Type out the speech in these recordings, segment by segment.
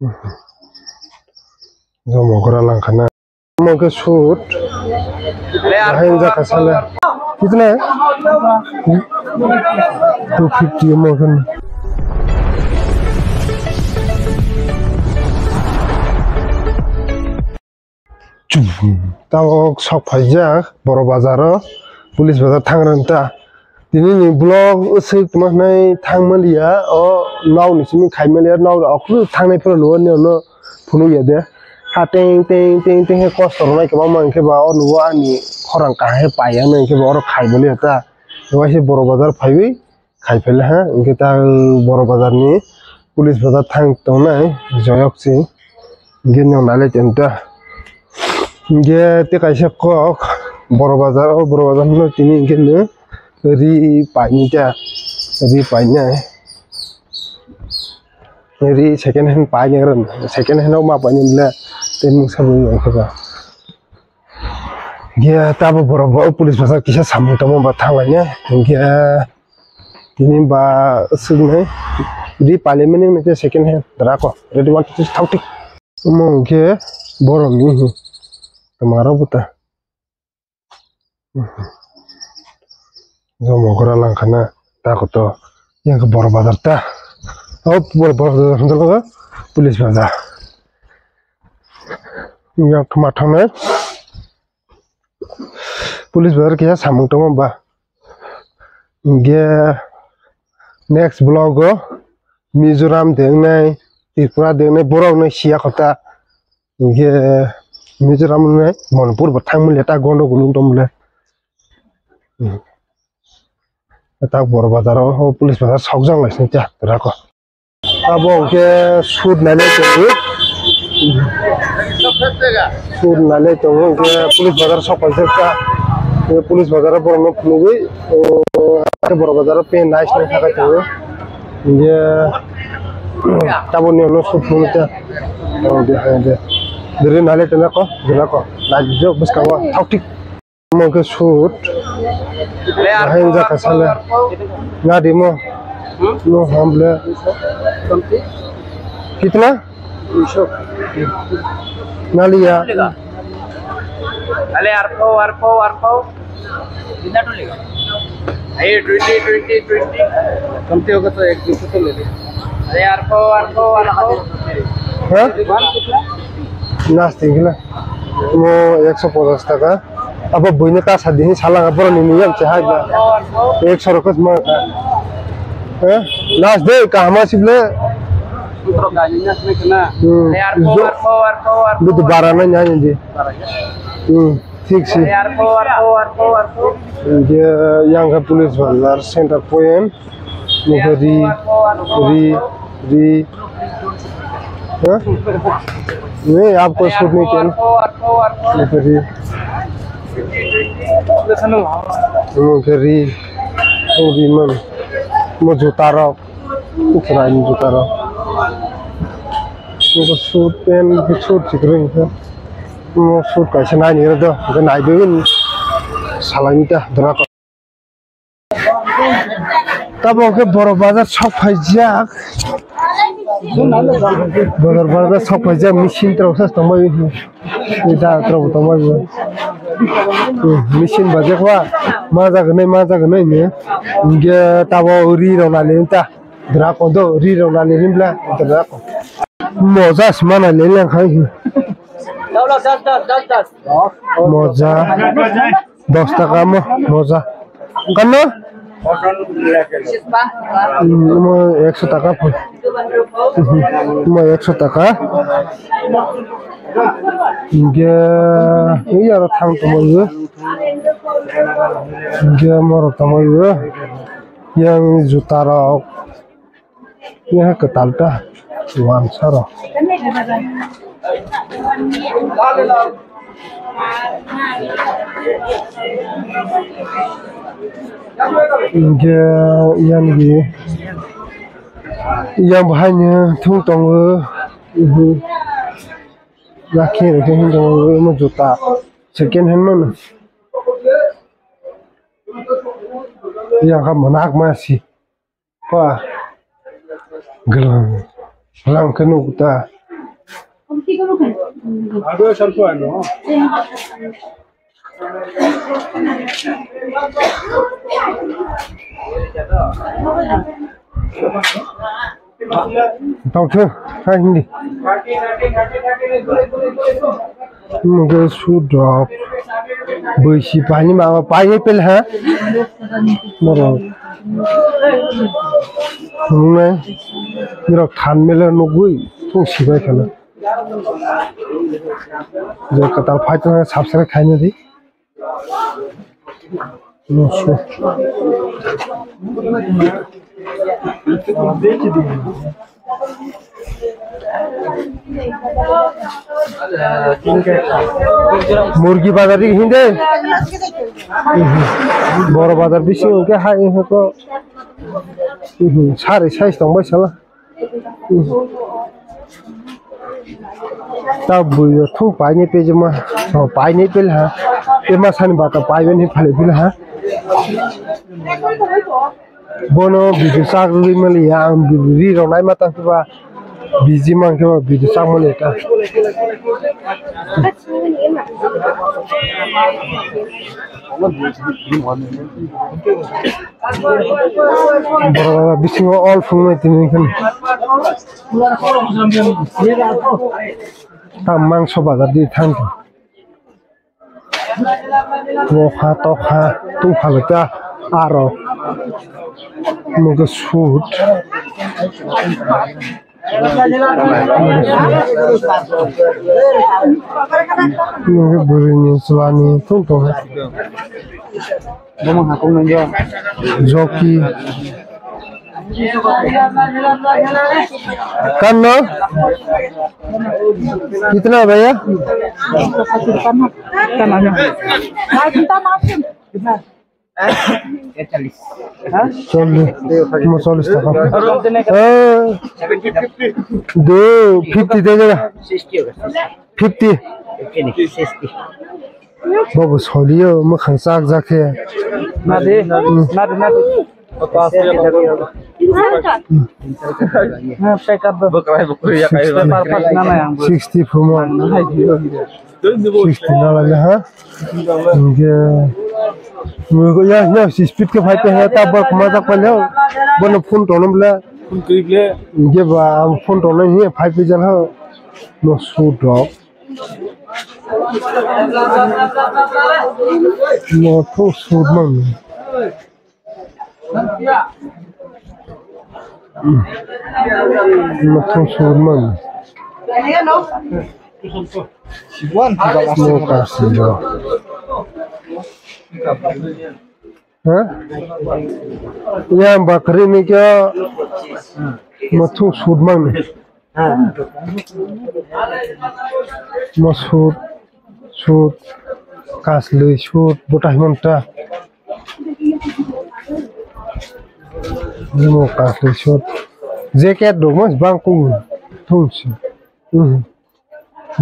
जो मोगरा लंखाना मोके सूट भाई जाका साले कितना है 250 मोगन ताव सक फाइजा बर' बाजार पुलिस बाजार थांग्रानता दिनै ब्लग सैक माने थांमलिया अ नावनिसिम खायमलिया नाव अखु थांनायफोर न'नियावनो फुनु यादे हा टें टें टें टें कस्टर नायके मा मानके बा अ नुवा आंनि खरां काहे पायानो इनके बर खायमलिया ता एसे बर' बाजार फायबै खायफेले हा इनके ता बर' बाजारनि पुलिस बाजार थां तंनाय जयकसि इनके नाव नाले तेंता इनके ते कायसे कक बर' बाजार नो तिनि इनके नो रि पाइनिता रि पाइनाय रि सेकेंड हैंड पाइनेरन सेकेंड हैंड मा पाइनिब्ला तेन सबो इखबा गे ताबो बर' पुलिस बाजार किसा सामतम बा थांलायने इनके तिनि बा सुगनै रि पार्लियामेंट ने सेकेंड हैंड राको रेडी 1 2 थाउटिक मोंके बर'नि तमारो बुता जो मोगरा लंखाना ताकोत यंग बर' बाजार ता ओ बर' बाजार पुलिस बाजार यंग थमा थांनाय पुलिस बाजार किसा सामतम बा गे नेक्स्ट ब्लॉग मिजोराम देंनाय त्रिपुरा देंनाय बर'नो सिया खता गे मिजोराम ने मनपुर थांमले ता गंडगोल दंले ता बर' बाजाराव पुलिस बाजार सौजां लायसै ता राको आबो के सूट नाले तो सूट नाले तो के पुलिस बाजार सौपाइसे ता पुलिस बाजार बर'नो फुनुबै बर' बाजार पे नाइस ने थाका तो ये ताबोनि नो सूट फुनुता दे दे नाले तनाको जराको लाजो बसकावा थाउटिक मोके सूट भाई जाका साले नादिमो नो हमले कितना 200 नालिया अरे आरपो कितना टोलेगा ये 20 कमती होगा तो 1-200 तो ले ले अरे आरपो हां नास्ती गिला मो 150 টাকা अब बइने ता सादिनि सालाङा बर'नि नियम चाहा 100 रुपैस मा हैं नास दे कामा सिबले दूसरा गाड़ी नास में कना अरे आरपो बुद बाराना न्याय दे ठीक से आरपो ये यंग पुलिस बाजार सेंटर पॉइंट मुगरी री नहीं आपको सूट नहीं किया मुगरी मन जूता रो जूता रो सूट पेन सूट चिकरिंग सूट कैसे नानी दो नाइबे सालानिता दराको तब के बर' बाजार सब फैजा बर' बाजार सब फैजा मेसिन तरफ तंबाय दा तरफ तंबाय मेसिन बाजेखवा मा जागोन ने इनगे ताबो रि रनालेनता दराको दो रि रनालेनब्ला दराको मजा माना लेलांखाय मोजा 10 টাকা मोजा कन्नो 100 টাকা 100 টাকা गे यार थां तमयो गे मर तमयो yang जुता रो यह कतालता वांसारो yang bahanya thung tong laki reke hindong mo juta second hand mana yang kam manak masih pa gelang lang kenu ta आगे ಸ್ವಲ್ಪ ಏನು Tauke, hindi. Mga sudok. Besi pani mama paye pel ha. Moro. Nung mira khan mela nugui tung sibai kana. Jo katal phai to sabsare khaine di. No so. मुर्गी बाजार हिंदे बड़ बाजार बेसि उनके हाय को सारे साइज दंबाय साला तब बुयो थु पाइने पेज मा पाइने पेल हा एमा सान बाता पाइबेन फाले पेल हा बोनो बिदि सागुरि मलिया आं बिदि रनाय माता बा बिजि मांके बा बिदि सामले का बड़ा बिसिङाव अल फुंनाय तिनखन ता मांस बाजार दि थां मोखा तखा तु फालता आरो मग सूट मग बुरिनि सलानि तंतो Kamu aku nanya. जोकी कन्नो कितना भैया चौलीस दो 50 दे देगा 50 बाबू सोलियो मखन साग जाके ना दे 60 from 60 ना लगे हाँ इनके मुझे यार ना स्पीड के फाइट है तब मजा पड़े बनो फोन टोनम ले इनके बाम फोन टोनम ही फाइट पे जल हो नो शूट ड्रॉप नो तो शूट मंग नो तो शूट मंग नो कासी लो हाँ यार बकरी में क्या मथु शूट मंग मसूद शूट कासले शूट बोटा हिमंता निमो कासले शूट जैकेट दो मस बांकु थुंसी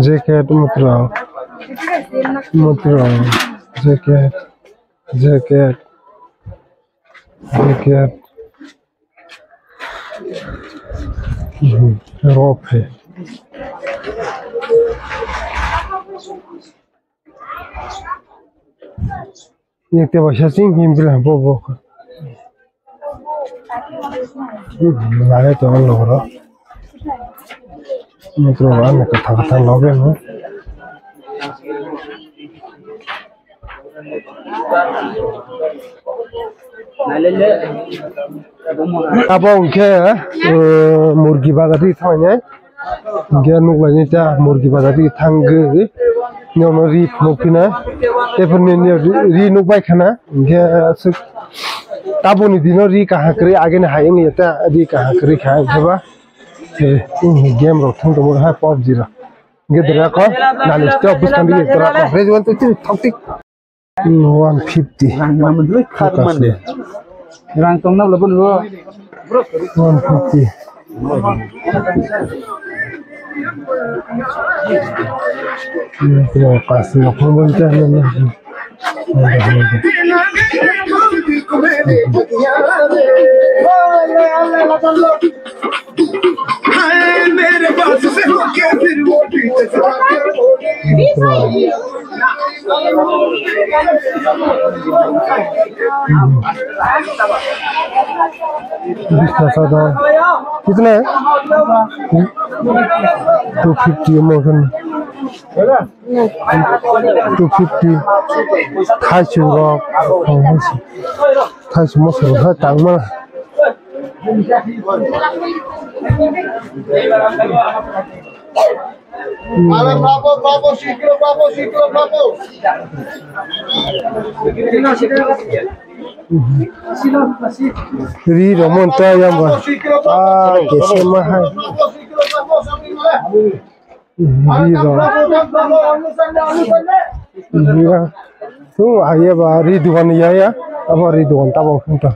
जैकेट मुत्रा जैकेट रोप है ये तो वैसे सिंह भी मिला बोबो लागे तो हम लोग रो मित्रों आने का था लोगे ना अब उनके मुर्गी बाजारी था ने उनके नुकलानी था मुर्गी बाजारी थांगे न्योनो री फुकिना एफरने री नुकबाय खाना उनके ताबोनी दिनो री कहा करे आगे ने हाइंग येता री कहा करे खाय जबा गेम रो थंग तो है PUBG रा गेदरा को नालिस तो बुस्तान दी तरा को रेजवन तो थक्टिक 150 Rang tong nab labun ro. 150 ये कासी अपन बोलते हैं ना मेरे पास से होके फिर वो कितना है 250 मोहन 250 थाइसु थाइसु मसुर है तांगमा Bravo, ciclo, bravo. Ri remonta yang ba कैसे mahal ri tu aye ba ri dukan ya apa ri dukan tabang kita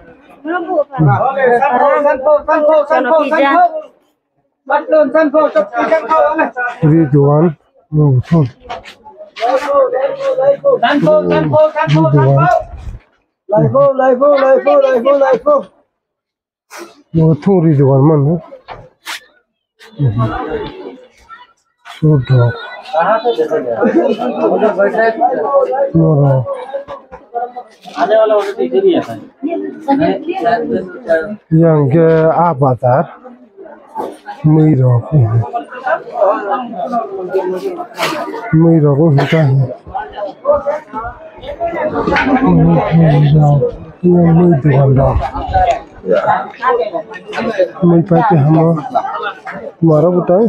ri dukan Nó thu đi được ăn mặn nữa. Số được. Nó rồi. Yang ke avatar. Mui rồi. Mui rồi cũng không có. Yang mui được ăn rồi. Mui pakai hama. Mara butai.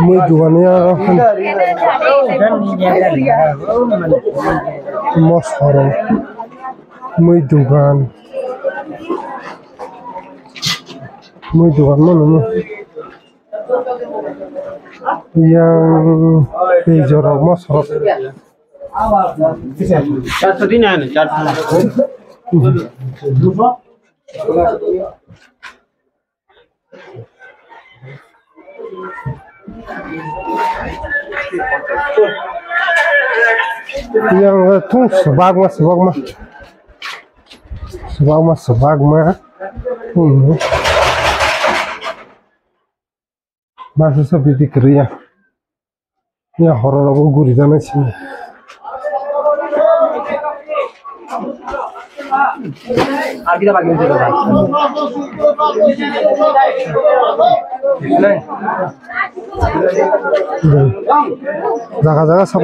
Mui jualnya kan. Mas haram. Mui dugan. Mui dugan mana? Yang hijau mas haram. 400 दिन आए ना 400 yang tung sebag mah masih seperti kerja ya horor aku gurih dan sih आगे का बाकी है जागा सब